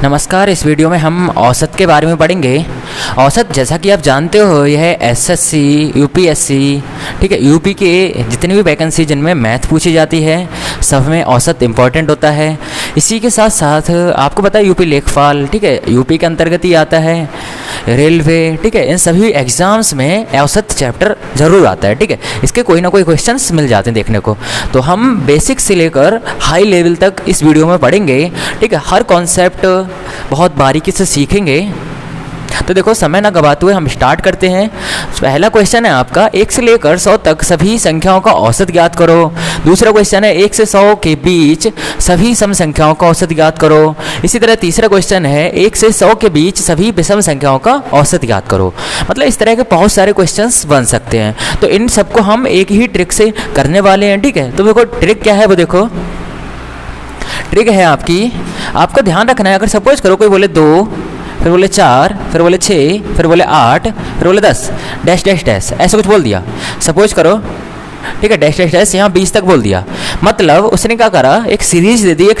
नमस्कार। इस वीडियो में हम औसत के बारे में पढ़ेंगे। औसत जैसा कि आप जानते हो यह है एसएससी, यूपीएससी, ठीक है, यूपी के जितनी भी वैकेंसी जिनमें मैथ पूछी जाती है सब में औसत इंपॉर्टेंट होता है। इसी के साथ साथ आपको पता है यूपी लेखपाल, ठीक है, यूपी के अंतर्गत ही आता है। रेलवे, ठीक है, इन सभी एग्ज़ाम्स में औसत चैप्टर ज़रूर आता है। ठीक है, इसके कोई ना कोई क्वेश्चंस मिल जाते हैं देखने को। तो हम बेसिक से लेकर हाई लेवल तक इस वीडियो में पढ़ेंगे। ठीक है, हर कॉन्सेप्ट बहुत बारीकी से सीखेंगे। तो देखो, समय ना गवाते हुए हम स्टार्ट करते हैं। पहला क्वेश्चन है आपका 1 से लेकर 100 तक सभी संख्याओं का औसत ज्ञात करो। दूसरा क्वेश्चन है 1 से 100 के बीच सभी सम संख्याओं का औसत ज्ञात करो। इसी तरह तीसरा क्वेश्चन है 1 से 100 के बीच सभी विषम संख्याओं का औसत ज्ञात करो। मतलब इस तरह के बहुत सारे क्वेश्चंस बन सकते हैं। तो इन सबको हम एक ही ट्रिक से करने वाले हैं। ठीक है, तो देखो ट्रिक क्या है, वो देखो ट्रिक है आपका ध्यान रखना है। अगर सपोज करो कोई बोले 2, फिर बोले 4, फिर बोले 6, फिर बोले 8, फिर बोले 10, डैश डैश डैश ऐसा कुछ बोल दिया, सपोज करो, ठीक है, डैश डैश डैश यहाँ 20 तक बोल दिया। मतलब उसने क्या करा, एक सीरीज दे दी, एक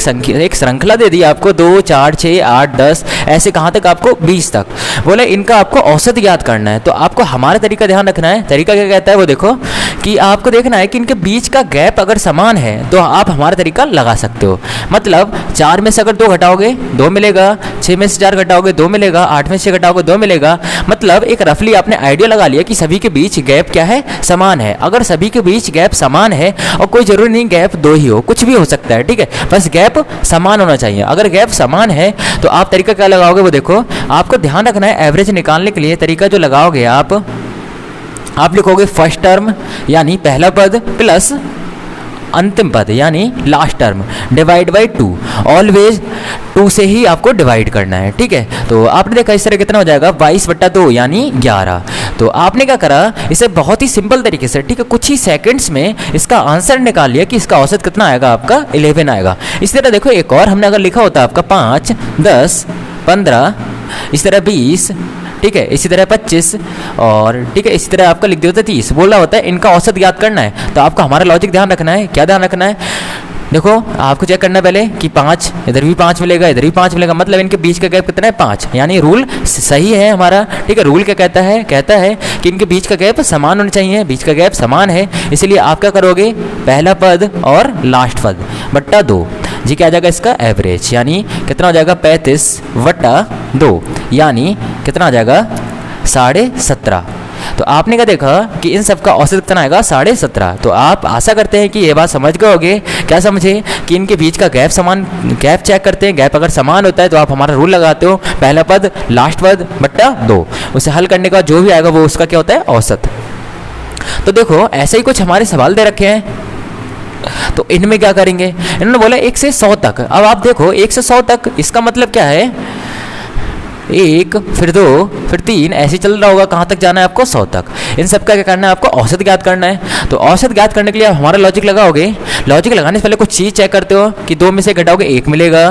श्रृंखला दे दी आपको 2, 4, 6, 8, 10 ऐसे कहाँ तक, आपको 20 तक। बोले इनका आपको औसत ज्ञात करना है। तो आपको हमारा तरीका ध्यान रखना है। तरीका क्या कहता है वो देखो, कि आपको देखना है कि इनके बीच का गैप अगर समान है तो आप हमारा तरीका लगा सकते हो। मतलब 4 में से अगर 2 घटाओगे 2 मिलेगा, 6 में से 4 घटाओगे 2 मिलेगा, 8 में से 6 घटाओगे 2 मिलेगा। मतलब एक रफली आपने आइडिया लगा लिया कि सभी के बीच गैप क्या है, समान है। अगर सभी के बीच गैप समान है, और कोई जरूरी नहीं गैप 2 ही हो, कुछ भी हो सकता है, ठीक है, बस गैप समान होना चाहिए। अगर गैप समान है तो आप तरीका क्या लगाओगे वो देखो। आपको ध्यान रखना है एवरेज निकालने के लिए तरीका जो लगाओगे आप लिखोगे फर्स्ट टर्म यानी पहला पद प्लस अंतिम पद यानी last term divide by 2। Always 2 से ही आपको डिवाइड करना है। ठीक है, तो आपने देखा इस तरह कितना हो जाएगा 22/2 यानी 11। तो आपने क्या करा, इसे बहुत ही सिंपल तरीके से, ठीक है, कुछ ही सेकंड्स में इसका आंसर निकाल लिया कि इसका औसत कितना आएगा, आपका 11 आएगा। इसी तरह देखो एक और हमने अगर लिखा होता आपका 5, 10, 15, इस तरह 20, ठीक है, इसी तरह 25 और ठीक है इसी तरह आपका लिख दिया होता 30। बोला होता है इनका औसत ज्ञात करना है। तो आपका हमारा लॉजिक ध्यान रखना है। क्या ध्यान रखना है, देखो आपको चेक करना है पहले कि 5 इधर भी 5 मिलेगा, इधर भी 5 मिलेगा। मतलब इनके बीच का गैप कितना है, 5। यानी रूल सही है हमारा। ठीक है, रूल क्या कहता है कि इनके बीच का गैप समान होना चाहिए। बीच का गैप समान है, इसलिए आप क्या करोगे, पहला पद और लास्ट पद बट्टा 2 जी क्या आ जाएगा, इसका एवरेज यानी कितना हो जाएगा 35/2 यानी कितना आ जाएगा 17.5। तो आपने क्या देखा कि इन सब का औसत कितना आएगा 17.5। तो आप आशा करते हैं कि ये बात समझ गए होगे। क्या समझे कि इनके बीच का गैप चेक करते हैं। गैप अगर समान होता है तो आप हमारा रूल लगाते हो, पहला पद लास्ट पद बट्टा 2। उसे हल करने का जो भी आएगा वो उसका क्या होता है, औसत। तो देखो ऐसे ही कुछ हमारे सवाल दे रखे हैं। तो इनमें क्या करेंगे, इन्होंने बोला 1 से 100 तक। अब आप देखो 1 से 100 तक इसका मतलब क्या है, 1 फिर 2 फिर 3 ऐसे चल रहा होगा। कहाँ तक जाना है आपको, 100 तक। इन सब का क्या करना है, आपको औसत ज्ञात करना है। तो औसत ज्ञात करने के लिए आप हमारा लॉजिक लगाओगे। लॉजिक लगाने से पहले कुछ चीज़ चेक करते हो कि 2 में से घटाओगे 1 मिलेगा,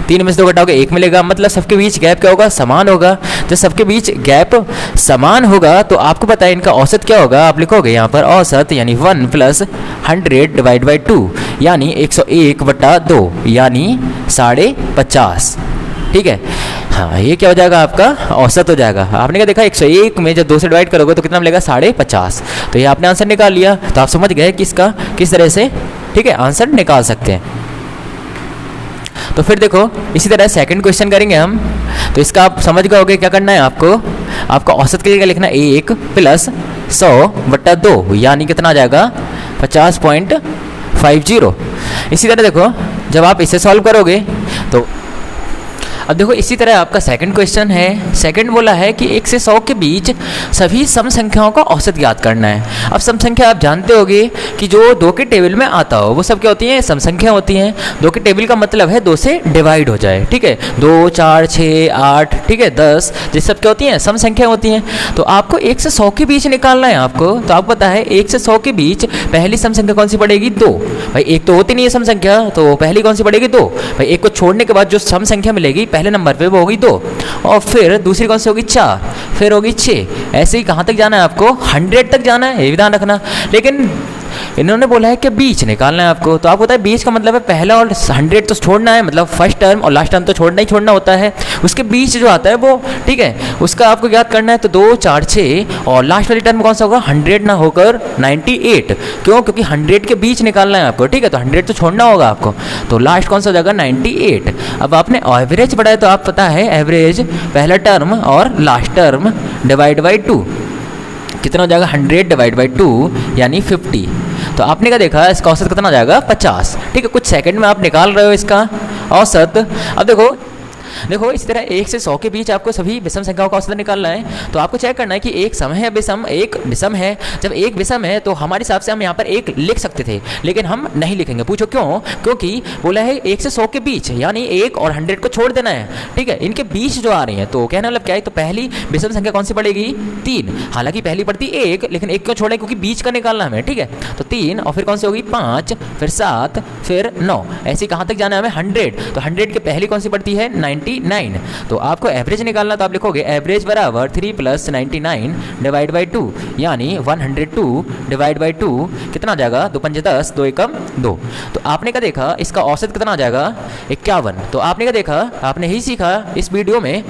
3 में से 2 घटाओगे 1 मिलेगा। मतलब सबके बीच गैप क्या होगा, समान होगा। जब सबके बीच गैप समान होगा तो आपको पता है इनका औसत क्या होगा। आप लिखोगे यहाँ पर औसत यानी 1 + 100 डिवाइड बाई 2 यानी 101/2 यानी 50.5। ठीक है, हाँ ये क्या हो जाएगा, आपका औसत हो जाएगा। आपने क्या देखा 101 में जब 2 से डिवाइड करोगे तो कितना मिलेगा 50.5। तो ये आपने आंसर निकाल लिया। तो आप समझ गए कि इसका किस तरह से, ठीक है, आंसर निकाल सकते हैं। तो फिर देखो इसी तरह सेकंड क्वेश्चन करेंगे हम। तो इसका आप समझ गए होगे क्या करना है आपका औसत के लिए क्या लिखना है, 1 + 100/2 यानी कितना आ जाएगा 50.50। इसी तरह देखो जब आप इसे सॉल्व करोगे तो अब देखो इसी तरह आपका सेकंड क्वेश्चन है। सेकंड बोला है कि 1 से 100 के बीच सभी सम संख्याओं का औसत ज्ञात करना है। अब सम संख्या आप जानते होगे कि जो 2 के टेबल में आता हो वो सब क्या होती हैं, सम संख्या होती हैं। 2 के टेबल का मतलब है 2 से डिवाइड हो जाए। ठीक है, 2, 4, 6, 8, ठीक है 10, ये सब क्या होती हैं, सम संख्या होती हैं। तो आपको 1 से 100 के बीच निकालना है आपको। तो आपको पता है 1 से 100 के बीच पहली सम संख्या कौन सी पड़ेगी, 2। भाई 1 तो होती नहीं है सम संख्या, तो पहली कौन सी पड़ेगी, 2। भाई 1 को छोड़ने के बाद जो सम संख्या मिलेगी पहले नंबर पे वो होगी 2, और फिर दूसरी कौन सी होगी 4, फिर होगी 6। ऐसे ही कहाँ तक जाना है आपको, 100 तक जाना है, ये भी ध्यान रखना। लेकिन इन्होंने बोला है कि बीच निकालना है आपको। तो आपको पता है बीच का मतलब है पहला और 100 तो छोड़ना है, मतलब फर्स्ट टर्म और लास्ट टर्म तो छोड़ना ही छोड़ना होता है। उसके बीच जो आता है वो, ठीक है, उसका आपको याद करना है। तो 2 4 6 और लास्ट वाली टर्म कौन सा होगा, 100 ना होकर 98। क्यों, क्योंकि 100 के बीच निकालना है आपको, ठीक है, तो 100 तो छोड़ना होगा आपको। तो लास्ट कौन सा हो जाएगा, 98। अब आपने एवरेज पढ़ा है तो आप पता है एवरेज पहला टर्म और लास्ट टर्म डिवाइड बाई 2 कितना हो जाएगा, 100 डिवाइड बाई 2 यानी 50। तो आपने क्या देखा, इसका औसत कितना आ जाएगा, 50। ठीक है, कुछ सेकंड में आप निकाल रहे हो इसका औसत। अब देखो इस तरह 1 से 100 के बीच आपको सभी विषम संख्याओं का औसत निकालना है। तो आपको चेक करना है कि एक सम है विषम, एक विषम है। जब एक विषम है तो हमारे हिसाब से हम यहाँ पर एक लिख सकते थे, लेकिन हम नहीं लिखेंगे। पूछो क्यों, क्योंकि बोला है 1 से 100 के बीच, यानी 1 और 100 को छोड़ देना है। ठीक है, इनके बीच जो आ रही है, तो कहना मतलब क्या है, तो पहली विषम संख्या कौन सी पड़ेगी, 3। हालांकि पहली पड़ती 1, लेकिन 1 क्यों छोड़े, क्योंकि बीच का निकालना हमें। ठीक है, तो 3 और फिर कौन सी होगी, 5, फिर 7, फिर 9, ऐसे कहाँ तक जाना है हमें, 100। तो 100 के पहली कौन सी पड़ती है, 99। तो आपको एवरेज निकालना, तो आप लिखोगे एवरेज बराबर 3 + 99 डिवाइड बाई 2 यानी 102 डिवाइड बाई 2 कितना आ जाएगा, 2 5 10, 2 1 2। तो आपने क्या देखा, इसका औसत कितना आ जाएगा, 51। तो आपने क्या देखा, आपने यही सीखा इस वीडियो में,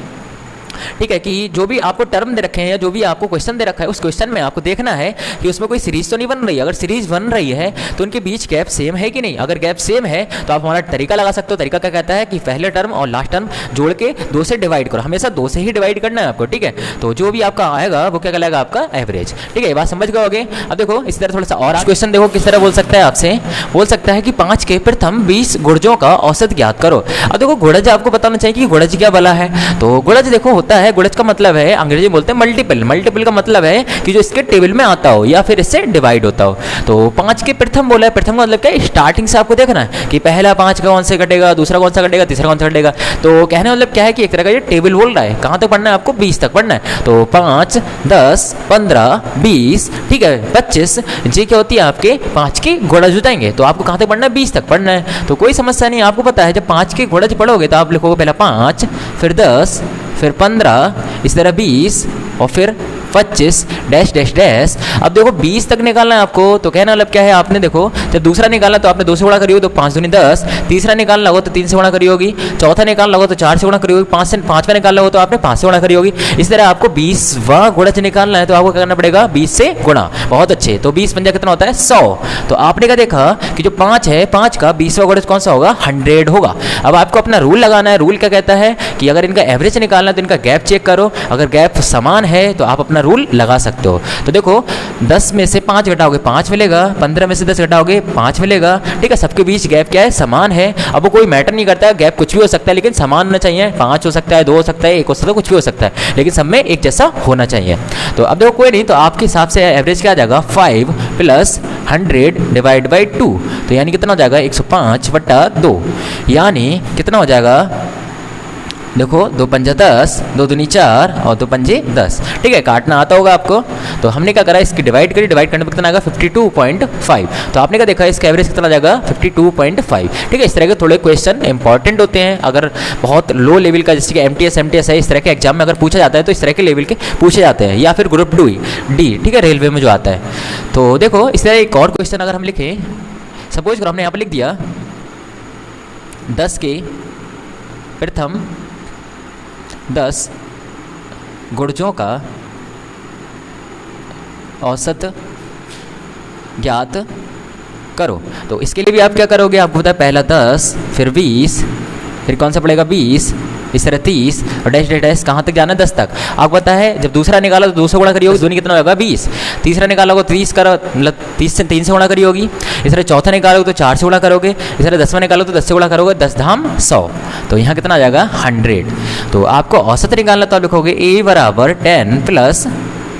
ठीक है, कि जो भी आपको टर्म दे रखे हैं या जो भी आपको क्वेश्चन दे रखा है, उस क्वेश्चन में आपको देखना है कि उसमें कोई सीरीज तो नहीं बन रही है। अगर सीरीज बन रही है तो उनके बीच गैप सेम है कि नहीं। अगर गैप सेम है तो आप हमारा तरीका लगा सकते हो। तरीका क्या कहता है कि पहले टर्म और लास्ट टर्म जोड़ के 2 से डिवाइड करो, हमेशा 2 से ही डिवाइड करना है आपको। ठीक है, तो जो भी आपका आएगा वो क्या कहलाएगा, आपका एवरेज। ठीक है, ये बात समझ गए होगे। अब देखो इस तरह थोड़ा सा और क्वेश्चन देखो किस तरह बोल सकता है आपसे, बोल सकता है कि 5 के प्रथम 20 गुणजों का औसत ज्ञात करो। अब देखो गुणज आपको बताना चाहिए कि गुणज क्या बला है। तो गुणज देखो होता है, गुणज का मतलब है, अंग्रेजी में बोलते हैं मल्टीपल। मल्टीपल का मतलब है कि जो इसके टेबल में आता हो या फिर इससे डिवाइड होता हो। तो 5 के प्रथम बोला है, प्रथम का मतलब क्या है, स्टार्टिंग से आपको देखना है कि पहला 5 का कौन से कटेगा, दूसरा कौन सा कटेगा, तीसरा कौन सा कटेगा। तो कहने मतलब क्या है कि एक तरह का ये टेबल बोल रहा है। कहाँ तक पढ़ना है आपको, 20 तक पढ़ना है। तो 5 10 15 20, ठीक है, 25, ये क्या होती है आपके 5 के गुणज हो जाएंगे। तो आपको कहाँ तक पढ़ना है, 20 तक पढ़ना है। तो कोई समस्या नहीं, आपको पता है जब 5 के गुणज पढ़ोगे तो आप लिखोगे पहला 5, फिर 10, फिर 15, इस तरह 20 और फिर 25 डैश डैश डैश। अब देखो 20 तक निकालना है आपको। तो कहना मतलब क्या है, आपने देखो जब दूसरा निकालना तो आपने 2 से गुणा करी होगी तो 5 दूनी 10, तीसरा निकालना हो तो 3 से गुणा करी होगी, चौथा निकालना हो तो 4 से गुणा करी होगी, 5वां निकालना हो तो आपने 5 से गुणा करी होगी। इस तरह आपको 20वां गुणज निकालना है तो आपको क्या करना पड़ेगा, 20 से गुणा। बहुत अच्छे, तो 20 पंजा कितना होता है, 100। तो आपने क्या देखा कि जो 5 है, 5 का 20वां गुणज कौन सा होगा, 100 होगा। अब आपको अपना रूल लगाना है। रूल क्या कहता है कि अगर इनका एवरेज निकालना है तो इनका गैप चेक करो। अगर गैप समान है तो आप अपना रूल लगा सकते हो। तो देखो 10 में से 5 घटाओगे 5 मिलेगा, 15 में से 10 घटाओगे 5 मिलेगा। ठीक है, सबके बीच गैप क्या है, समान है। अब वो कोई मैटर नहीं करता है, गैप कुछ भी हो सकता है लेकिन समान होना चाहिए। 5 हो सकता है, 2 हो सकता है, 1 हो सकता है, कुछ भी हो सकता है, लेकिन सब में एक जैसा होना चाहिए। तो अब देखो कोई नहीं, तो आपके हिसाब से एवरेज क्या आ जाएगा, 5 + 100 डिवाइड बाई 2। तो यानी कितना हो जाएगा, 105/2 यानी कितना हो जाएगा, देखो 2 पंजा 10, 2 दूनी 4 और 2 पंजे 10। ठीक है, काटना आता होगा आपको। तो हमने क्या करा, इसकी डिवाइड करी, डिवाइड करने पर कितना आएगा, 52.5। तो आपने क्या देखा, इसका एवरेज कितना आ जाएगा, 52.5। ठीक है, इस तरह के थोड़े क्वेश्चन इंपॉर्टेंट होते हैं। अगर बहुत लो लेवल का जैसे कि MTS है, इस तरह के एग्जाम में अगर पूछा जाता है तो इस तरह के लेवल के पूछे जाते हैं, या फिर ग्रुप डी, ठीक है, रेलवे में जो आता है। तो देखो इस तरह एक और क्वेश्चन अगर हम लिखें, सपोज करो हमने यहाँ पर लिख दिया 10 के प्रथम 10 गुणजों का औसत ज्ञात करो। तो इसके लिए भी आप क्या करोगे, आपको पता है पहला 10, फिर 20, फिर कौन सा पड़ेगा 20, इस तरह 30 और डैश डैश डैश कहाँ तक जाना है, 10 तक। आपको पता है जब दूसरा निकाला तो 2 से गुणा करी होगी, दूनी कितना होगा 20। तीसरा निकाला होगा 30 करो, मतलब 30 से 3 से गुणा करी होगी। इस तरह चौथा निकालोगे तो 4 से गुणा करोगे। इस तरह 10वां निकालो तो 10 से गुणा करोगे, 10 धाम 100। तो यहाँ कितना आ जाएगा, 100। तो आपको औसत निकालना तो आप लिखोगे A बराबर 10 +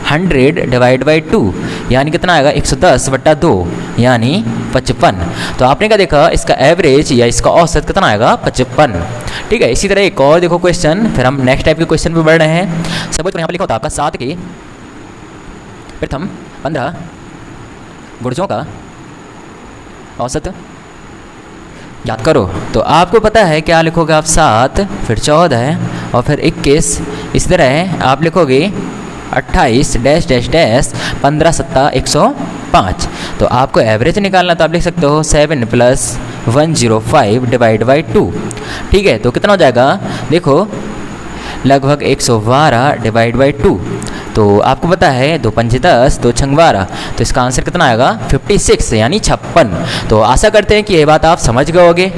100 डिवाइड बाई 2 यानी कितना आएगा, 110/2 यानी 55। तो आपने क्या देखा, इसका एवरेज या इसका औसत कितना आएगा, 55। ठीक है, इसी तरह एक और देखो क्वेश्चन, फिर हम नेक्स्ट टाइप के क्वेश्चन पे बढ़ रहे हैं। सपोज यहाँ पर लिखा होता आपका 7 के प्रथम 15 गुणजों का औसत याद करो। तो आपको पता है क्या लिखोगे आप, 7 फिर 14 और फिर 21, इस तरह आप लिखोगे 28 डैश डैश डैश 15 + 7 = 105। तो आपको एवरेज निकालना, तो आप लिख सकते हो 7 + 105 डिवाइड बाई 2। ठीक है, तो कितना हो जाएगा, देखो लगभग 112 डिवाइड बाई 2। तो आपको पता है 2 पंजे 10, 2 छंग 12, तो इसका आंसर कितना आएगा 56 यानी 56। तो आशा करते हैं कि ये बात आप समझ गए होगे।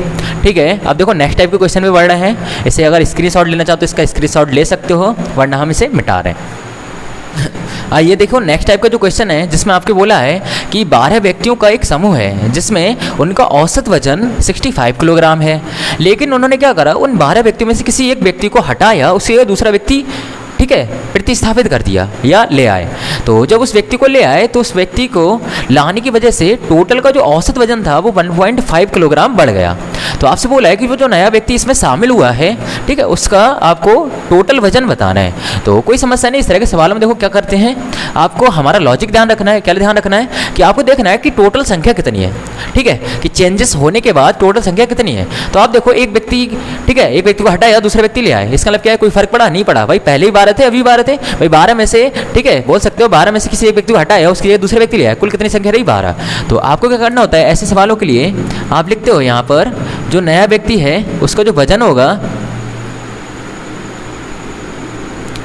ठीक है, अब देखो नेक्स्ट टाइप के क्वेश्चन भी बढ़ रहे हैं। इसे अगर स्क्रीनशॉट लेना चाहो तो इसका स्क्रीनशॉट ले सकते हो, वरना हम इसे मिटा रहे हैं। आइए देखो नेक्स्ट टाइप का जो क्वेश्चन है, जिसमें आपके बोला है कि 12 व्यक्तियों का एक समूह है जिसमें उनका औसत वजन 65 किलोग्राम है, लेकिन उन्होंने क्या करा, उन 12 व्यक्तियों में से किसी एक व्यक्ति को हटाया, उससे दूसरा व्यक्ति ठीक है प्रतिस्थापित कर दिया या ले आए। तो जब उस व्यक्ति को ले आए तो उस व्यक्ति को लाने की वजह से टोटल का जो औसत वजन था वो 1.5 किलोग्राम बढ़ गया। तो आपसे बोला है कि वो जो नया व्यक्ति इसमें शामिल हुआ है, ठीक है, उसका आपको टोटल वजन बताना है। तो कोई समस्या नहीं, इस तरह के सवालों में देखो क्या करते हैं, आपको हमारा लॉजिक ध्यान रखना है। क्या ध्यान रखना है कि आपको देखना है कि टोटल संख्या कितनी है, ठीक है, कि चेंजेस होने के बाद टोटल संख्या कितनी है। तो आप देखो एक व्यक्ति, ठीक है, एक व्यक्ति को हटाया दूसरे व्यक्ति ले आए, इसका मतलब क्या है, कोई फर्क पड़ा नहीं पड़ा भाई, पहले ही 12 थे अभी 12 थे भाई, 12 में से, ठीक है, बोल सकते हो 12 में से किसी एक व्यक्ति को हटाया, उसके लिए दूसरे व्यक्ति ले आया, कुल कितनी संख्या रही 12। तो आपको क्या करना होता है, ऐसे सवालों के लिए आप लिखते हो यहाँ पर जो नया व्यक्ति है उसका जो वजन होगा,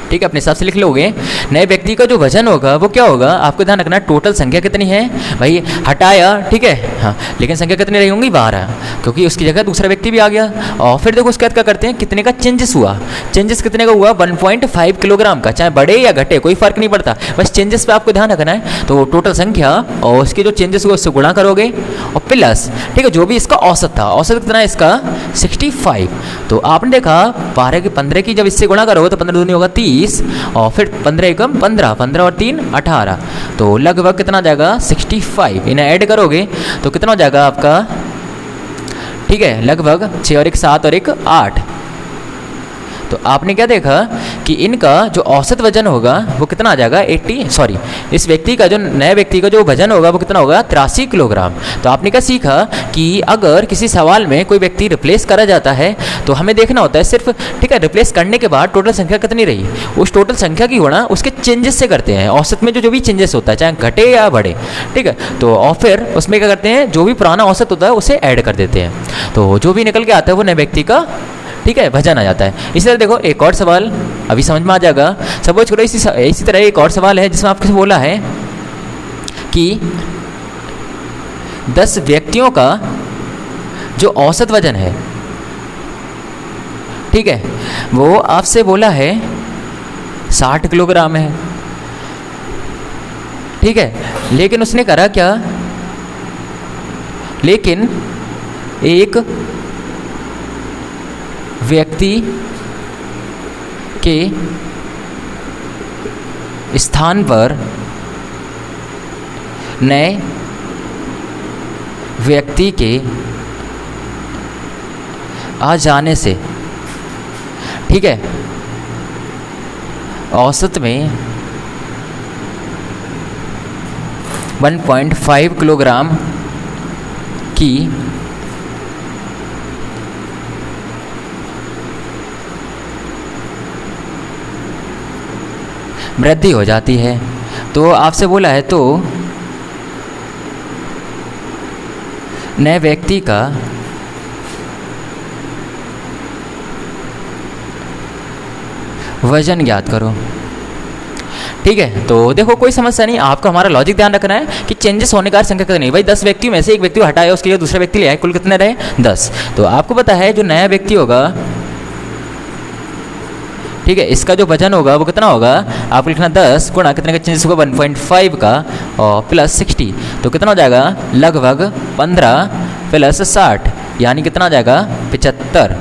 ठीक है, अपने हिसाब से लिख लोगे, नए व्यक्ति का जो वजन होगा वो क्या होगा, आपको ध्यान रखना टोटल संख्या कितनी है भाई, हटाया, ठीक है, हाँ, लेकिन संख्या कितनी रही होंगी 12, क्योंकि उसकी जगह दूसरा व्यक्ति भी आ गया। और फिर देखो उसके बाद क्या करते हैं, कितने का चेंजेस हुआ, चेंजेस कितने का हुआ 1.5 किलोग्राम का, चाहे बढ़े या घटे कोई फर्क नहीं पड़ता, बस चेंजेस पे आपको ध्यान रखना है। तो टोटल संख्या और उसके जो चेंजेस हुए उससे गुणा करोगे और प्लस, ठीक है, जो भी इसका औसत था, औसत कितना है इसका 65। तो आपने देखा 12 की 15 की जब इससे गुणा करोगे तो 15 दूनी होगा 30 और फिर 15 एकम 15, 15 और 3 18, तो लगभग कितना जाएगा 65। इन्हें ऐड करोगे तो कितना हो जाएगा आपका, ठीक है, लगभग 6 और 1 7 और 1 8। तो आपने क्या देखा कि इनका जो औसत वजन होगा वो कितना आ जाएगा 80, सॉरी, इस व्यक्ति का जो नए व्यक्ति का जो वजन होगा वो कितना होगा 83 किलोग्राम। तो आपने क्या सीखा कि अगर किसी सवाल में कोई व्यक्ति रिप्लेस करा जाता है तो हमें देखना होता है सिर्फ, ठीक है, रिप्लेस करने के बाद टोटल संख्या कितनी रही, उस टोटल संख्या की गुणा उसके चेंजेस से करते हैं, औसत में जो भी चेंजेस होता है चाहे घटे या बढ़े, ठीक है, तो और फिर उसमें क्या करते हैं, जो भी पुराना औसत होता है उसे ऐड कर देते हैं, तो जो भी निकल के आता है वो नए व्यक्ति का, ठीक है, वजन आ जाता है। इसी तरह देखो एक और सवाल अभी समझ में आ जाएगा, सपोज करो इसी तरह एक और सवाल है जिसमें आपको बोला है कि 10 व्यक्तियों का जो औसत वजन है, ठीक है, वो आपसे बोला है 60 किलोग्राम है, ठीक है, लेकिन उसने करा क्या, लेकिन एक व्यक्ति के स्थान पर नए व्यक्ति के आ जाने से, ठीक है, औसत में 1.5 किलोग्राम की वृद्धि हो जाती है। तो आपसे बोला है तो नए व्यक्ति का वजन ज्ञात करो, ठीक है। तो देखो कोई समस्या नहीं, आपको हमारा लॉजिक ध्यान रखना है कि चेंजेस होने का संख्या कितनी, भाई 10 व्यक्ति में से एक व्यक्ति को हटाया उसके लिए दूसरा व्यक्ति ले आए, कुल कितने रहे 10। तो आपको पता है जो नया व्यक्ति होगा, ठीक है, इसका जो वजन होगा वो कितना होगा, आपको लिखना 10 गुणा कितने का चेंजेस होगा 1.5 का और प्लस 60, तो कितना हो जाएगा लगभग 15 प्लस 60 यानी कितना आ जाएगा 75।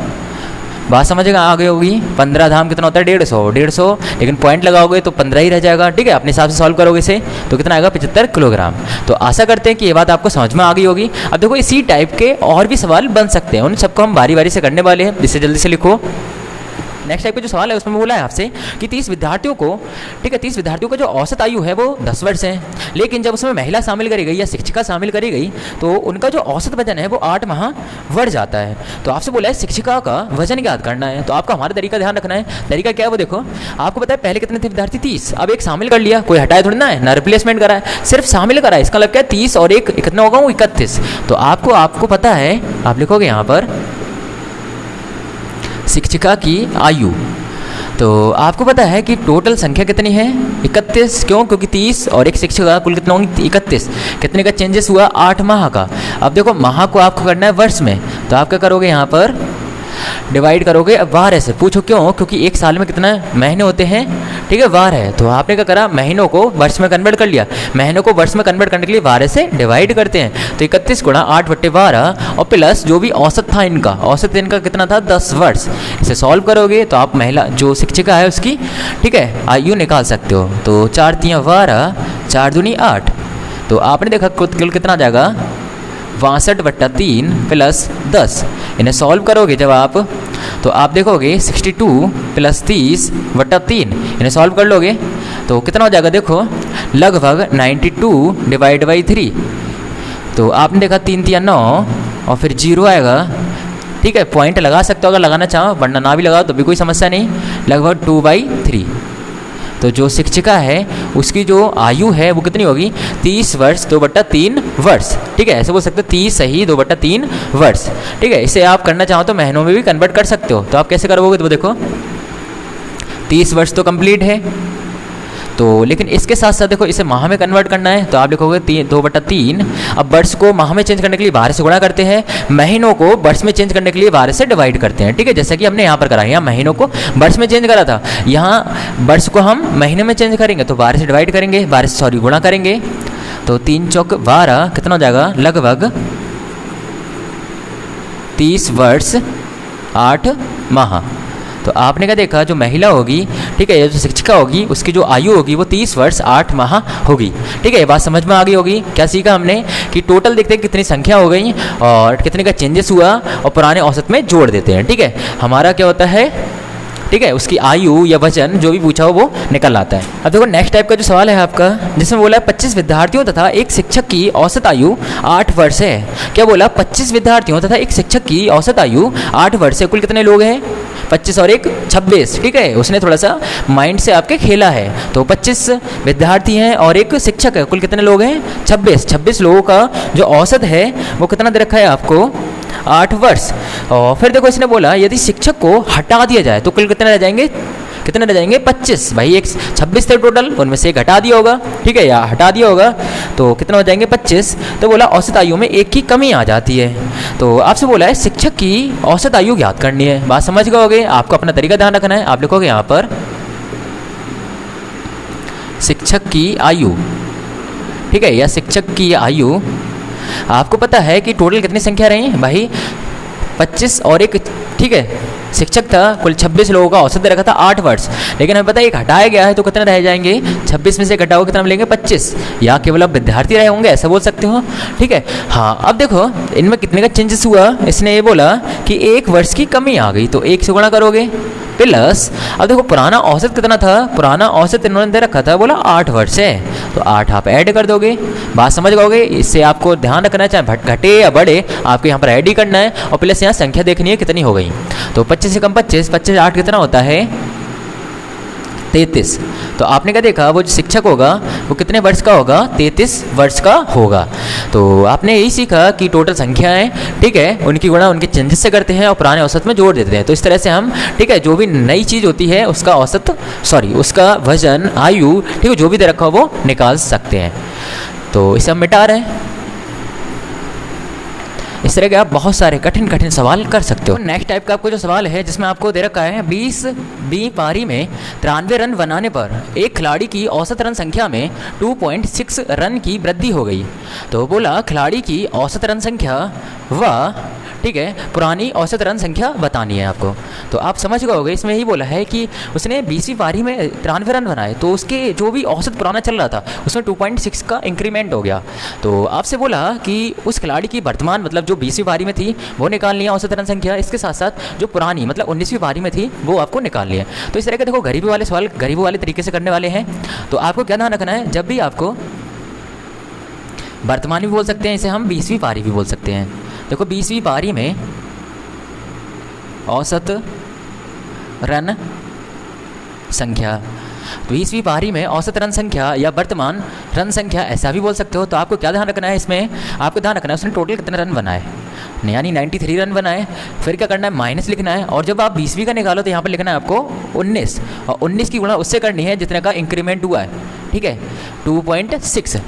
बात समझ आ गई होगी, 15 धाम कितना होता है 150, लेकिन पॉइंट लगाओगे तो 15 ही रह जाएगा, ठीक है, अपने हिसाब से सॉल्व करोगे इसे तो कितना आएगा 75 किलोग्राम। तो आशा करते हैं कि ये बात आपको समझ में आ गई होगी। अब देखो इसी टाइप के और भी सवाल बन सकते हैं, उन सबको हम बारी बारी से करने वाले हैं, जिससे जल्दी से लिखो। नेक्स्ट टाइप का जो सवाल है उसमें बोला है आपसे कि 30 विद्यार्थियों को, ठीक है, 30 विद्यार्थियों का जो औसत आयु है वो 10 वर्ष है, लेकिन जब उसमें महिला शामिल करी गई या शिक्षिका शामिल करी गई तो उनका जो औसत वजन है वो 8 माह बढ़ जाता है। तो आपसे बोला है शिक्षिका का वजन ज्ञात करना है। तो आपका हमारा तरीका ध्यान रखना है। तरीका क्या है वो देखो, आपको पता है पहले कितने थे विद्यार्थी 30, अब एक शामिल कर लिया, कोई हटाया थोड़ी ना है, ना रिप्लेसमेंट करा है, सिर्फ शामिल करा है। इसका मतलब क्या है 30 और एक कितना होगा वो 31। तो आपको पता है, आप लिखोगे यहाँ पर शिक्षिका की आयु। तो आपको पता है कि टोटल संख्या कितनी है 31, क्यों? क्योंकि 30 और एक शिक्षिका कुल कितना होंगे 31। कितने का चेंजेस हुआ 8 माह का। अब देखो माह को आपको करना है वर्ष में, तो आप क्या करोगे यहाँ पर डिवाइड करोगे। अब 12 से पूछो क्यों? क्योंकि एक साल में कितना महीने होते हैं, ठीक है 12 है। तो आपने क्या करा महीनों को वर्ष में कन्वर्ट कर लिया, महीनों को वर्ष में कन्वर्ट करने के लिए 12 से डिवाइड करते हैं। तो 31 गुणा 8/12 और प्लस जो भी औसत था इनका, औसत इनका कितना था 10 वर्ष। इसे सॉल्व करोगे तो आप महिला जो शिक्षिका है उसकी, ठीक है, आयु निकाल सकते हो। तो 4 3 12, 4 दूनी 8। तो आपने देखा कुल कितना आ जाएगा 62/3 प्लस 10। इन्हें सॉल्व करोगे जब आप, तो आप देखोगे 62 प्लस 30/3। इन्हें सॉल्व कर लोगे तो कितना हो जाएगा देखो लगभग 92 डिवाइड बाई 3। तो आपने देखा 3 3 9 और फिर 0 आएगा, ठीक है। पॉइंट लगा सकते हो अगर लगाना चाहो, वरना ना भी लगाओ तो भी कोई समस्या नहीं। लगभग 2/3। तो जो शिक्षिका है उसकी जो आयु है वो कितनी होगी 30 वर्ष 2/3 वर्ष, ठीक है। ऐसे बोल सकते हो 30 सही 2/3 वर्ष, ठीक है। इसे आप करना चाहो तो महीनों में भी कन्वर्ट कर सकते हो। तो आप कैसे करोगे? तो देखो 30 वर्ष तो कंप्लीट है, तो लेकिन इसके साथ साथ देखो इसे माह में कन्वर्ट करना है। तो आप लिखोगे 2/3। अब वर्ष को माह में चेंज करने के लिए 12 से गुणा करते हैं, महीनों को वर्ष में चेंज करने के लिए 12 से डिवाइड करते हैं, ठीक है। जैसा कि हमने यहाँ पर करा, यहाँ महीनों को वर्ष में चेंज करा था, यहाँ वर्ष को हम महीने में चेंज करेंगे तो 12 से डिवाइड करेंगे, 12 से सॉरी गुणा करेंगे। तो 3 चौक 12 कितना हो जाएगा लगभग 30 वर्ष 8 माह। तो आपने क्या देखा जो महिला होगी, ठीक है, जो शिक्षिका होगी उसकी जो आयु होगी वो 30 वर्ष 8 माह होगी, ठीक है। ये बात समझ में आ गई होगी। क्या सीखा हमने कि टोटल देखते हैं कितनी संख्या हो गई और कितने का चेंजेस हुआ और पुराने औसत में जोड़ देते हैं, ठीक है। हमारा क्या होता है, ठीक है, उसकी आयु या वजन जो भी पूछा हो वो निकल आता है। अब देखो नेक्स्ट टाइप का जो सवाल है आपका, जिसमें बोला है 25 विद्यार्थियों तथा एक शिक्षक की औसत आयु 8 वर्ष है। क्या बोला 25 विद्यार्थियों तथा एक शिक्षक की औसत आयु 8 वर्ष है। कुल कितने लोग हैं 25 और एक 26, ठीक है। उसने थोड़ा सा माइंड से आपके खेला है। तो 25 विद्यार्थी हैं और एक शिक्षक है, कुल कितने लोग हैं 26 लोगों का जो औसत है वो कितना दे रखा है आपको 8 वर्ष। और फिर देखो इसने बोला यदि शिक्षक को हटा दिया जाए तो कुल कितने रह जाएंगे, कितने रह जाएंगे 25। भाई एक 26 थे टोटल, उनमें से एक हटा दिया होगा, ठीक है, या हटा दिया होगा तो कितना हो जाएंगे 25। तो बोला औसत आयु में एक की कमी आ जाती है। तो आपसे बोला है शिक्षक की औसत आयु ज्ञात करनी है। बात समझ गए होगे, आपको अपना तरीका ध्यान रखना है। आप लिखोगे यहाँ पर शिक्षक की आयु, ठीक है, या शिक्षक की आयु। आपको पता है कि टोटल कितनी संख्या रही भाई 25 और एक, ठीक है, शिक्षक था, कुल 26 लोगों का औसत दे रखा था 8 वर्ष। लेकिन हमें पता है एक हटाया गया है तो कितने रह जाएंगे 26 में से घटाओ कितना मिलेंगे 25, या केवल अब विद्यार्थी रहे होंगे ऐसा बोल सकते हो, ठीक है। हाँ अब देखो इनमें कितने का चेंजेस हुआ, इसने ये बोला कि 1 वर्ष की कमी आ गई तो 1 से गुणा करोगे प्लस। अब देखो पुराना औसत कितना था, पुराना औसत इन्होंने दे रखा था बोला 8 वर्ष है, तो 8 आप ऐड कर दोगे। बात समझ गए, इससे आपको ध्यान रखना है चाहे घटे या बढ़े आपको यहाँ पर ऐड ही करना है और प्लस यहाँ संख्या देखनी है कितनी हो गई। तो 25 से कम 25, 25 8 कितना होता है 33। तो आपने क्या देखा वो जो शिक्षक होगा वो कितने वर्ष का होगा 33 वर्ष का होगा। तो आपने यही सीखा कि टोटल संख्याएं, ठीक है, उनकी गुणा उनके चेंजेस से करते हैं और पुराने औसत में जोड़ देते हैं। तो इस तरह से हम, ठीक है, जो भी नई चीज़ होती है उसका औसत उसका वजन आयु, ठीक है, जो भी दे रखा हो वो निकाल सकते हैं। तो इसे हम मिटा रहे हैं। इस तरह के आप बहुत सारे कठिन कठिन सवाल कर सकते हो। नेक्स्ट टाइप का आपको जो सवाल है जिसमें आपको दे रखा है 20वीं पारी में 93 रन बनाने पर एक खिलाड़ी की औसत रन संख्या में 2.6 रन की वृद्धि हो गई। तो बोला खिलाड़ी की औसत रन संख्या व ठीक है, पुरानी औसत रन संख्या बतानी है आपको। तो आप समझ गए होंगे, इसमें यही बोला है कि उसने 20वीं पारी में 93 रन बनाए, तो उसके जो भी औसत पुराना चल रहा था उसमें 2.6 का इंक्रीमेंट हो गया। तो आपसे बोला कि उस खिलाड़ी की वर्तमान मतलब जो 20वीं पारी में थी वो निकालनी है औसत रन संख्या, इसके साथ साथ जो पुरानी मतलब 19वीं पारी में थी वो आपको निकालनी है। तो इस तरह के देखो गरीबी वाले सवाल गरीबी वाले तरीके से करने वाले हैं। तो आपको क्या ध्यान रखना है, जब भी आपको वर्तमान भी बोल सकते हैं, इसे हम 20वीं पारी भी बोल सकते हैं। देखो 20वीं पारी में औसत रन संख्या, 20वीं पारी में औसत रन संख्या या वर्तमान रन संख्या ऐसा भी बोल सकते हो। तो आपको क्या ध्यान रखना है, इसमें आपको ध्यान रखना है उसने टोटल कितने रन बनाए, यानी 93 रन बनाए। फिर क्या करना है, माइनस लिखना है, और जब आप 20वीं का निकालो तो यहाँ पर लिखना है आपको 19, और 19 की गुणा उससे करनी है जितने का इंक्रीमेंट हुआ है, ठीक है, 2.6।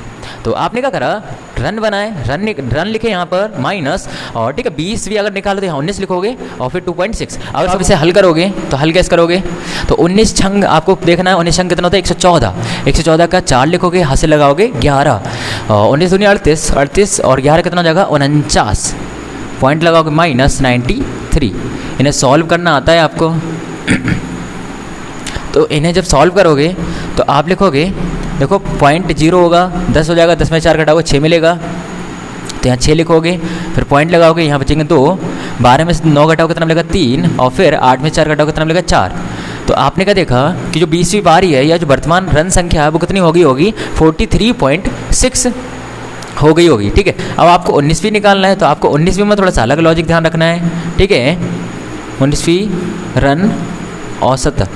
तो आपने क्या करा, रन बनाए, रन लिखे यहाँ पर माइनस, और ठीक है 20 भी अगर निकालो तो यहाँ 19 लिखोगे और फिर 2.6। अगर आप इसे हल करोगे तो हल कैसे करोगे, तो 19 छंग आपको देखना है, 19 छंग कितना होता है 114, 114 का 4 लिखोगे, हाथ से लगाओगे 11, 19 दूनी 38, 38 और 11 कितना हो जाएगा 49, पॉइंट लगाओगे माइनस 93। इन्हें सॉल्व करना आता है आपको। तो इन्हें जब सॉल्व करोगे तो आप लिखोगे, देखो 0.0 होगा, 10 हो जाएगा, 10 में 4 घटाओगे 6 मिलेगा, तो यहाँ 6 लिखोगे, फिर पॉइंट लगाओगे, यहाँ बचेंगे 2, 12 में 9 घटाओगे कितना मिलेगा 3, और फिर 8 में 4 घटाओगे कितना मिलेगा 4। तो आपने क्या देखा कि जो 20वीं पारी है या जो वर्तमान रन संख्या है वो कितनी होगी 43.6 हो गई होगी, ठीक है। अब आपको 19वीं निकालना है, तो आपको 19वीं में थोड़ा सा अलग लॉजिक ध्यान रखना है, ठीक है। 19वीं रन औसत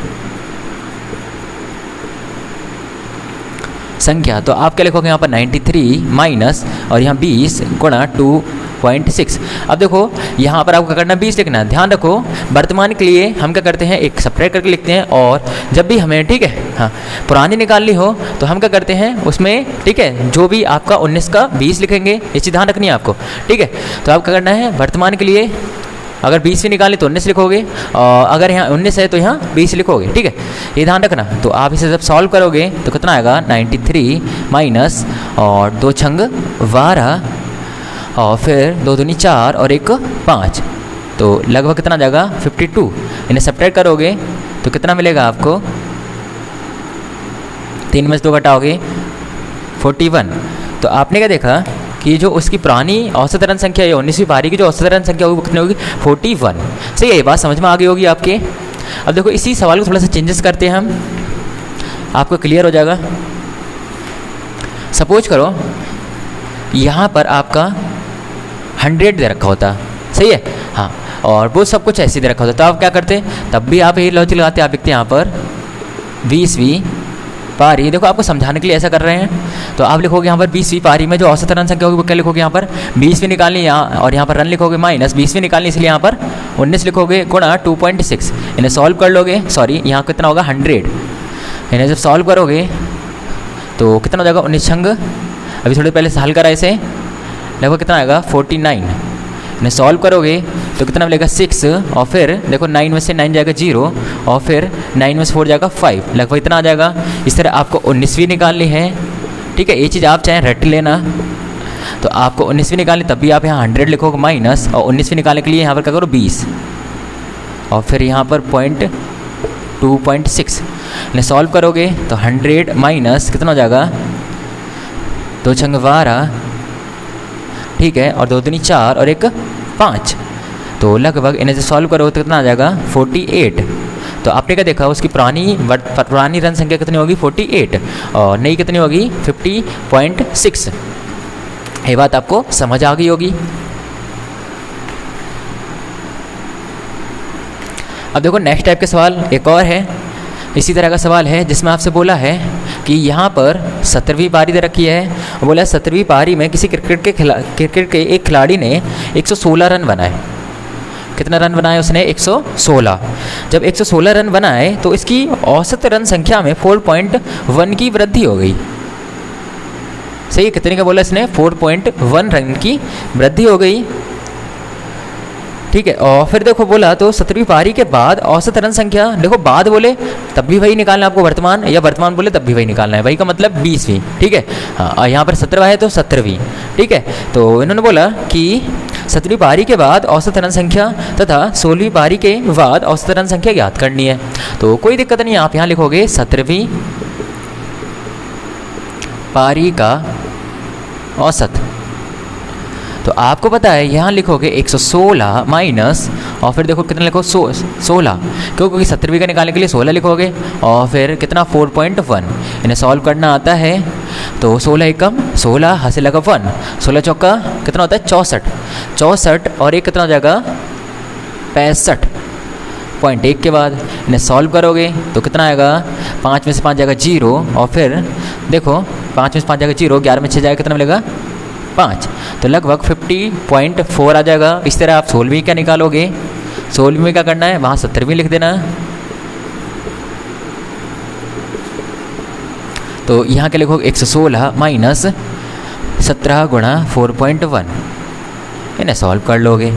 संख्या, तो आप क्या लिखोगे यहाँ पर 93 माइनस और यहाँ 20 गुणा 2.6। अब देखो यहाँ पर आपको क्या करना है, 20 लिखना है। ध्यान रखो वर्तमान के लिए हम क्या करते हैं, एक सब्ट्रैक्ट करके लिखते हैं, और जब भी हमें ठीक है हाँ पुरानी निकालनी हो तो हम क्या करते हैं उसमें, ठीक है, जो भी आपका 19 का 20 लिखेंगे, ये चीज़ ध्यान रखनी है आपको, ठीक है। तो आप क्या करना है, वर्तमान के लिए अगर 20 भी निकालें तो 19 लिखोगे, और अगर यहाँ 19 है तो यहाँ 20 लिखोगे, ठीक है, ये ध्यान रखना। तो आप इसे जब सॉल्व करोगे तो कितना आएगा 93 माइनस और 2 छंग 12 और फिर 2 दूनी 4 और 1 5, तो लगभग कितना जाएगा 52। इन्हें सब्ट्रैक्ट करोगे तो कितना मिलेगा आपको, 3 में से 2 घटाओगे 41। तो आपने क्या देखा कि जो उसकी पुरानी औसत रन संख्या है 19वीं पारी की जो औसत रन संख्या होगी वो कितनी होगी 41। सही है, ये बात समझ में आ गई होगी आपके। अब देखो इसी सवाल को थोड़ा सा चेंजेस करते हैं हम, आपको क्लियर हो जाएगा। सपोज करो यहाँ पर आपका 100 दे रखा होता, सही है हाँ, और वो सब कुछ ऐसे दे रखा होता, तो आप क्या करते, तब भी आप यही लॉजिक लगाते, आप लिखते यहाँ पर 20वीं पारी। देखो आपको समझाने के लिए ऐसा कर रहे हैं, तो आप लिखोगे यहाँ पर 20वीं पारी में जो औसत रन संख्या होगी वो क्या लिखोगे, यहाँ पर 20वीं निकालनी यहाँ, और यहाँ पर रन लिखोगे माइनस 20वीं निकालनी, इसलिए यहाँ पर 19 लिखोगे गुणा 2.6। इन्हें सॉल्व कर लोगे, सॉरी यहाँ कितना होगा 100। इन्हें जब सॉल्व करोगे तो कितना हो जाएगा 19 छंग, अभी थोड़ी पहले हल करा इसे, लगभग कितना आएगा 49। इन्हें सॉल्व करोगे तो कितना मिलेगा 6, और फिर देखो 9 में से 9 जाएगा 0, और फिर 9 में से 4 जाएगा 5, लगभग इतना आ जाएगा। इस तरह आपको 19वीं निकालनी है, ठीक है, ये चीज़ आप चाहें रट लेना। तो आपको 19वीं निकालनी, तब भी आप यहाँ 100 लिखोगे माइनस, और 19वीं निकालने के लिए यहाँ पर क्या करो 20, और फिर यहाँ पर 2.6। इन्हें सॉल्व करोगे तो 100 माइनस कितना हो जाएगा 2 छंग 12, ठीक है, और 2 दूनी 4 और 1 5, तो लगभग इन्हें से सॉल्व करो तो कितना आ जाएगा 48। तो आपने क्या देखा, उसकी पुरानी रन संख्या कितनी होगी 48, और नई कितनी होगी 50.6। ये बात आपको समझ आ गई होगी। अब देखो नेक्स्ट टाइप के सवाल एक और है, इसी तरह का सवाल है जिसमें आपसे बोला है कि यहाँ पर 17वीं पारी दे रखी है, और बोला 17वीं पारी में किसी क्रिकेट के एक खिलाड़ी ने 116 रन बनाए। कितना रन बनाए उसने 116। जब 116 रन बनाए तो इसकी औसत रन संख्या में 4.1 की वृद्धि हो गई। सही है, कितने का बोला इसने 4.1 रन की वृद्धि हो गई, ठीक है। और फिर देखो बोला तो 17वीं पारी के बाद औसत रन संख्या, देखो बाद बोले तब भी वही निकालना है आपको वर्तमान, या वर्तमान बोले तब भी वही निकालना है, वही का मतलब 20वीं, ठीक है हाँ। और यहाँ पर 17वां है तो 17वीं, ठीक है। तो इन्होंने बोला कि 17वीं पारी के बाद औसत रन संख्या तथा 16वीं पारी के बाद औसत रन संख्या ज्ञात करनी है। तो कोई दिक्कत नहीं, आप यहाँ लिखोगे 17वीं पारी का औसत। तो आपको पता है यहाँ लिखोगे 116 माइनस और फिर देखो कितना लिखो 16, क्योंकि 17वीं का निकालने के लिए 16 लिखोगे और फिर कितना 4.1। इन्हें सॉल्व करना आता है तो 16 एकम 16 हासिल लगा 1, 16 चौका कितना होता है 64 और एक कितना हो जाएगा 65.1 के बाद इन्हें सॉल्व करोगे तो कितना आएगा 5 में से 5 जाएगा 0 और फिर देखो 5 में से 5 जाएगा 0, 11 में 6 जाएगा कितना मिलेगा 5, तो लगभग 50.4 आ जाएगा। इस तरह आप 16वीं का निकालोगे, 16वीं का करना है वहाँ 70वीं लिख देना। तो यहाँ के लिखोगे 116 माइनस 17 गुणा 4.1, इन्हें सॉल्व कर लोगे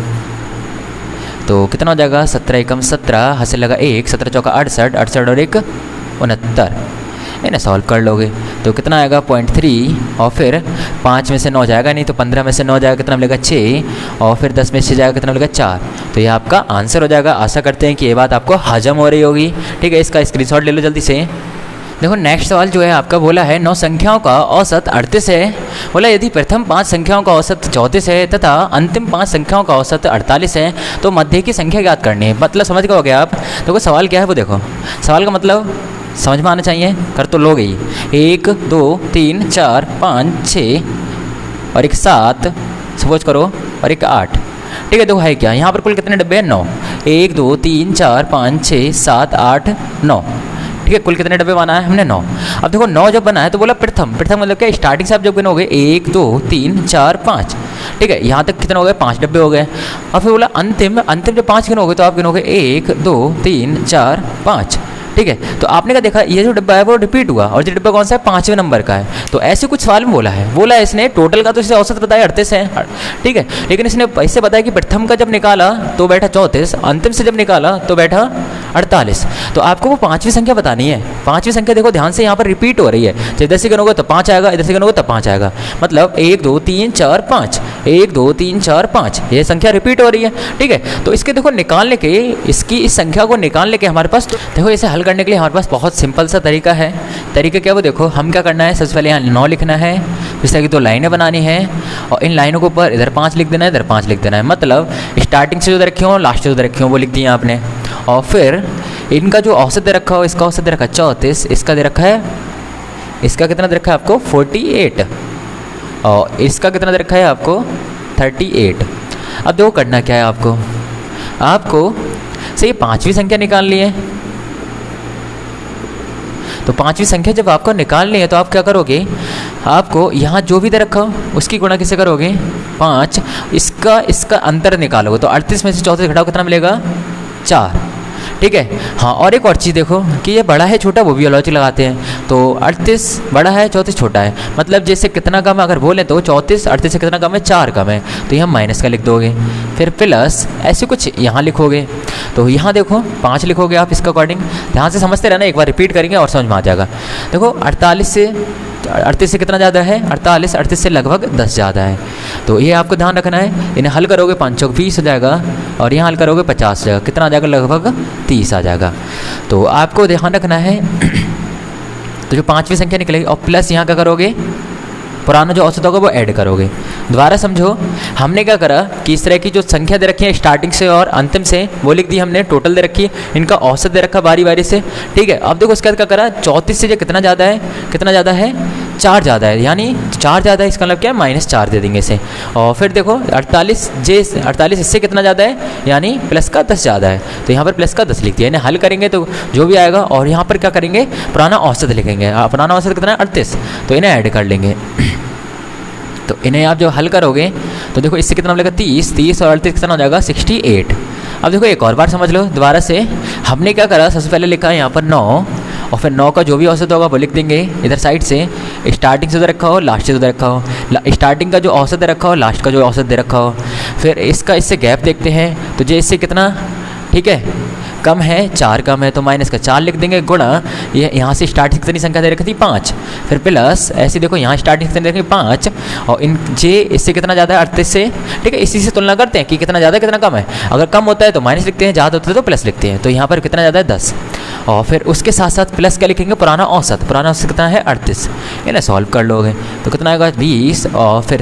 तो कितना हो जाएगा 17 एकम 17 हासिल लगा 1, 17 चौका 68, 68 और 1 69, इन्हें सॉल्व कर लोगे तो कितना आएगा 0.3 और फिर 5 में से 9 जाएगा नहीं तो 15 में से 9 जाएगा कितना मिलेगा 6 और फिर 10 में से जाएगा कितना मिलेगा 4। तो ये आपका आंसर हो जाएगा। आशा करते हैं कि ये बात आपको हजम हो रही होगी। ठीक है, इसका स्क्रीनशॉट ले लो जल्दी से। देखो नेक्स्ट सवाल जो है आपका बोला है 9 संख्याओं का औसत 38 है। बोला यदि प्रथम 5 संख्याओं का औसत 34 है तथा अंतिम 5 संख्याओं का औसत 48 है तो मध्य की संख्या ज्ञात करनी है। मतलब समझ गए आप। देखो सवाल क्या है वो देखो, सवाल का मतलब समझ में आना चाहिए, कर तो लोगे ही। 1 2 3 4 5 6 और एक 7 सपोज करो और एक 8। ठीक है, देखो है क्या यहाँ पर कुल कितने डब्बे हैं 9। 1 2 3 4 5 6 7 8 9। ठीक है, कुल कितने डब्बे बनाए हमने 9। अब देखो 9 जब बनाया तो बोला प्रथम मतलब क्या स्टार्टिंग से आप जब गिनोगे 1 2 3 4 5। ठीक है, यहाँ तक कितने हो गए 5 डब्बे हो गए। और फिर बोला अंतिम जब 5 गिनोगे तो आप गिनोगे 1 2 3 4 5। ठीक है, तो आपने क्या देखा ये जो डब्बा है वो रिपीट हुआ और ये डब्बा कौन सा है 5वें नंबर का है। तो ऐसे कुछ सवाल में बोला है इसने टोटल का तो इसे औसत बताया 38 है। ठीक है, लेकिन इसने इससे बताया कि प्रथम का जब निकाला तो बैठा 34, अंतिम से जब निकाला तो बैठा 48। तो आपको वो 5वीं संख्या बतानी है। 5वीं संख्या देखो ध्यान से यहाँ पर रिपीट हो रही है। जब इधर से गिनोगे तो 5 आएगा, इधर से गिनोगे तो 5 आएगा। मतलब 1 2 3 4 5 1 2 3 4 5 ये संख्या रिपीट हो रही है। ठीक है, तो इसके देखो निकालने के इस संख्या को निकालने के हमारे पास देखो इसे हल करने के लिए हमारे पास बहुत सिंपल सा तरीका है। तरीका क्या वो देखो, हम क्या करना है सबसे पहले यहाँ 9 लिखना है, इस तरह की 2 लाइनें बनानी है और इन लाइनों के ऊपर इधर 5 लिख देना है, इधर 5 लिख देना है। मतलब स्टार्टिंग से जो दे रखे हो लास्ट से जो दे रखे हो वो लिख दिया आपने। और फिर इनका जो औसत दे रखा हो, इसका औसत दे रखा है 34, इसका दे रखा है, इसका कितना दे रखा है आपको 48 और इसका कितना दे रखा है आपको 38। अब देखो करना क्या है आपको से ये 5वीं संख्या निकालनी है। तो 5वीं संख्या जब आपको निकालनी है तो आप क्या करोगे, आपको यहाँ जो भी दे रखा हो उसकी गुणा किससे करोगे 5, इसका अंतर निकालोगे तो 38 में से 34 घटाओ कितना मिलेगा 4। ठीक है, हाँ और एक और चीज़ देखो कि ये बड़ा है छोटा वो भी लॉजिक लगाते हैं। तो 38 बड़ा है 34 छोटा है, मतलब जैसे कितना कम है अगर बोले तो 34 38 से कितना कम है 4 कम है, तो यहाँ माइनस का लिख दोगे, फिर प्लस ऐसे कुछ यहाँ लिखोगे। तो यहाँ देखो 5 लिखोगे आप इसका अकॉर्डिंग, ध्यान से समझते रहना, एक बार रिपीट करेंगे और समझ में आ जाएगा। देखो 38 से कितना ज़्यादा है 38 से लगभग 10 ज़्यादा है। तो ये आपको ध्यान रखना है। इन्हें हल करोगे 5 चौक 20 हो जाएगा और यहाँ हल करोगे 50 हो जाएगा, कितना आ जाएगा लगभग 30 आ जाएगा। तो आपको ध्यान रखना है। तो जो 5वीं संख्या निकलेगी और प्लस यहाँ क्या करोगे पुराना जो औसत होगा वो ऐड करोगे। दोबारा समझो, हमने क्या करा कि इस तरह की जो संख्या दे रखी है स्टार्टिंग से और अंतिम से वो लिख दी हमने, टोटल दे रखी है, इनका औसत दे रखा बारी बारी से। ठीक है, अब देखो इसके बाद क्या करा 34 से जो कितना ज़्यादा है 4 ज़्यादा है, यानी 4 ज़्यादा है, इसका मतलब क्या है -4 दे देंगे इसे। और फिर देखो 48 इससे कितना ज़्यादा है यानी प्लस का 10 ज़्यादा है, तो यहाँ पर प्लस का 10 लिख दिया। इन्हें हल करेंगे तो जो भी आएगा और यहाँ पर क्या करेंगे पुराना औसत लिखेंगे। पुराना औसत कितना है 38, तो इन्हें ऐड कर लेंगे। तो इन्हें आप जो हल करोगे तो देखो इससे कितना मिलेगा 30 और 38 कितना हो जाएगा 68। अब देखो एक और बार समझ लो दोबारा से। हमने क्या करा सबसे पहले लिखा है यहाँ पर 9 और फिर 9 का जो भी औसत होगा वो लिख देंगे इधर साइड से, स्टार्टिंग से उधर रखा हो लास्ट से उधर रखा हो, स्टार्टिंग का जो औसत दे रखा हो लास्ट का जो औसत दे रखा हो। फिर इसका इससे गैप देखते हैं तो जो इससे कितना, ठीक है कम है 4 कम है तो माइनस का 4 लिख देंगे, गुणा ये यहाँ से स्टार्टिंग कितनी संख्या दे रखी थी 5, फिर प्लस ऐसे देखो यहाँ स्टार्टिंग कितनी दे रखी 5 और इन जे इससे कितना ज़्यादा है 38 से, ठीक है। इसी से तुलना करते हैं कि कितना ज़्यादा कितना कम है। अगर कम होता है तो माइनस लिखते हैं, ज़्यादा होता है तो प्लस लिखते हैं। तो यहाँ पर कितना ज़्यादा है 10 और फिर उसके साथ साथ प्लस क्या लिखेंगे पुराना औसत, पुराना औसत कितना है 38, इन्हें सॉल्व कर लोगे तो कितना आएगा 20 और फिर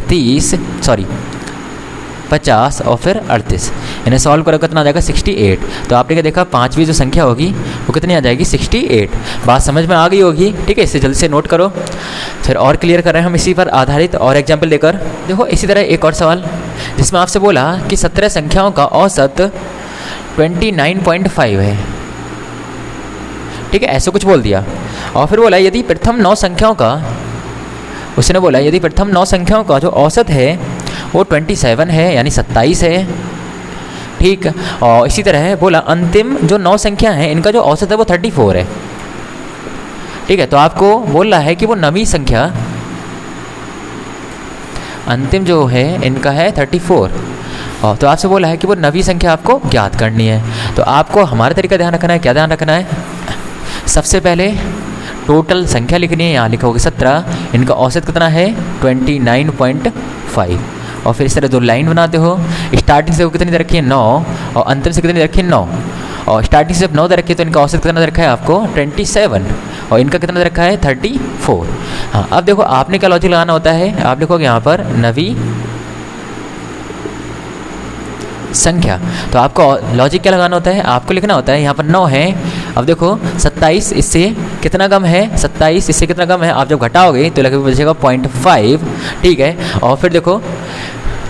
50 और फिर 38, इन्हें सॉल्व करो कितना आ जाएगा 68। तो आपने क्या देखा पांचवी जो संख्या होगी वो कितनी आ जाएगी 68। बात समझ में आ गई होगी, ठीक है। इसे जल्दी से नोट करो, फिर और क्लियर कर रहे हैं हम इसी पर आधारित और एग्जाम्पल लेकर। देखो इसी तरह एक और सवाल जिसमें आपसे बोला कि 17 संख्याओं का औसत 29.5 है, ठीक है, ऐसा कुछ बोल दिया। और फिर बोला यदि प्रथम 9 संख्याओं का, उसने बोला यदि प्रथम 9 संख्याओं का जो औसत है वो 27 है यानी 27 है, ठीक। और इसी तरह बोला अंतिम जो 9 संख्या हैं इनका जो औसत है वो 34 है, ठीक है। तो आपको बोल रहा है कि वो नवीं संख्या अंतिम जो है इनका है 34 और तो आपसे बोला है कि वो नवीं संख्या आपको ज्ञात करनी है। तो आपको हमारा तरीका ध्यान रखना है, क्या ध्यान रखना है, सबसे पहले टोटल संख्या लिखनी है, यहाँ लिखोगे 17, इनका औसत कितना है 29.5 और फिर इस तरह 2 लाइन बनाते हो। स्टार्टिंग से वो कितनी दे रखी है 9 और अंतिम से कितनी दे रखी है 9 और स्टार्टिंग से जब 9 दे रखी है तो इनका औसत कितना दे रखा है आपको 27 और इनका कितना दे रखा है 34। हाँ अब देखो आपने क्या लॉजिक लगाना होता है, आप लिखोगे यहाँ पर नवी संख्या। तो आपको लॉजिक क्या लगाना होता है, आपको लिखना होता है यहाँ पर 9 है, अब देखो 27 इससे कितना कम है, 27 इससे कितना कम है, आप जब घटाओगे तो लगभग बचेगा 0.5, ठीक है। और फिर देखो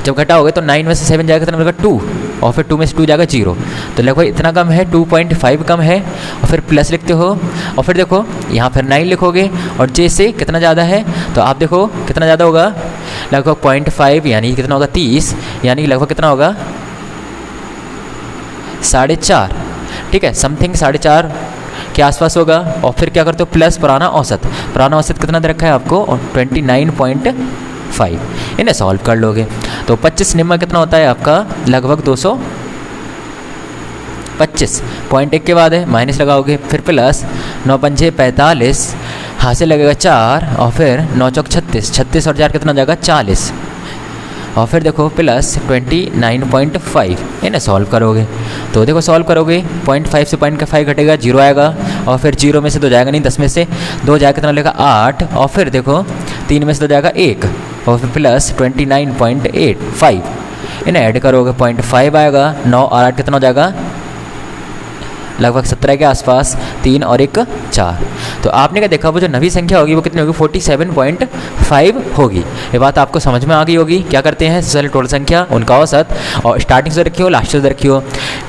जब घटाओगे तो 9 में से 7 जाएगा कितना मिलेगा 2 और फिर 2 में से 2 जाएगा 0, तो लगभग इतना कम है 2.5 कम है और फिर प्लस लिखते हो और फिर देखो यहाँ फिर 9 लिखोगे और जे से कितना ज़्यादा है तो आप देखो कितना ज़्यादा होगा लगभग 0.5 यानी कितना होगा 30, यानी लगभग कितना होगा 4.5, ठीक है, समथिंग 4.5 के आसपास होगा। और फिर क्या करते हो प्लस पुराना औसत, पुराना औसत कितना दे रखा है आपको 29.5, इन्हें सॉल्व कर लोगे तो 25 निम्न कितना होता है आपका लगभग 225, पॉइंट 1 के बाद है माइनस लगाओगे फिर प्लस 9 पंजे 45, हाथ से लगेगा 4 और फिर 9 चौक 36 और 4 कितना हो जाएगा 40 और फिर देखो प्लस 29.5, इन्हें सॉल्व करोगे तो देखो सॉल्व करोगे 0.5 से 0.5 घटेगा 0 आएगा और फिर 0 में से 2 जाएगा नहीं, 10 में से 2 जाएगा कितना लगेगा 8 और फिर देखो 3 में से 2 जाएगा 1 और फिर प्लस 29.85, इन्हें ऐड करोगे 0.5 आएगा, 9 और 8 कितना हो जाएगा लगभग 17 के आसपास, 3 और 1 4। तो आपने क्या देखा वो जो नवी संख्या होगी वो कितनी होगी 47.5 होगी। ये बात आपको समझ में आ गई होगी। क्या करते हैं सबसे टोटल संख्या उनका औसत और स्टार्टिंग से रखी हो लास्ट से रखी हो,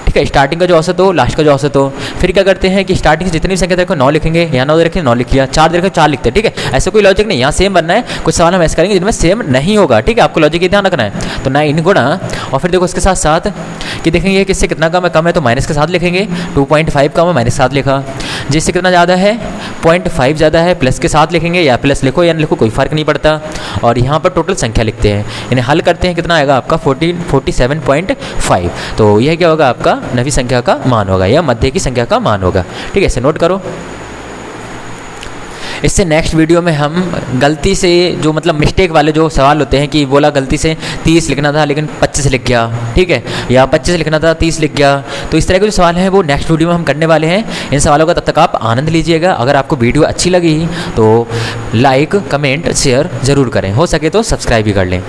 ठीक है, स्टार्टिंग का जो औसत हो लास्ट का जो औसत हो। फिर क्या करते हैं कि स्टार्टिंग से जितनी संख्या देखो 9 लिखेंगे, यहाँ 9 रखें 9 लिख लिया, 4 देखो 4 लिखते हैं, ठीक है। ऐसा कोई लॉजिक नहीं, यहाँ सेम बनना है, कुछ सवाल हम ऐसे करेंगे जिनमें सेम नहीं होगा, ठीक है, आपको लॉजिक ये ध्यान रखना है। तो 9 गुणा और फिर देखो उसके साथ साथ कि देखेंगे किससे कितना कम है तो माइनस के साथ लिखेंगे, 2.5 कम है माइनस के साथ लिखा, जिससे कितना ज़्यादा है 0.5 ज़्यादा है प्लस के साथ लिखेंगे, या प्लस लिखो या लिखो कोई फ़र्क नहीं पड़ता। और यहाँ पर टोटल संख्या लिखते हैं, इन्हें हल करते हैं, कितना आएगा आपका 47.5। तो यह क्या होगा आपका नवी संख्या का मान होगा या मध्य की संख्या का मान होगा, ठीक है, इसे नोट करो। इससे नेक्स्ट वीडियो में हम गलती से जो मतलब मिस्टेक वाले जो सवाल होते हैं कि बोला गलती से 30 लिखना था लेकिन 25 लिख गया, ठीक है, या 25 लिखना था 30 लिख गया, तो इस तरह के जो सवाल हैं वो नेक्स्ट वीडियो में हम करने वाले हैं। इन सवालों का तब तक आप आनंद लीजिएगा। अगर आपको वीडियो अच्छी लगी तो लाइक कमेंट शेयर ज़रूर करें, हो सके तो सब्सक्राइब भी कर लें।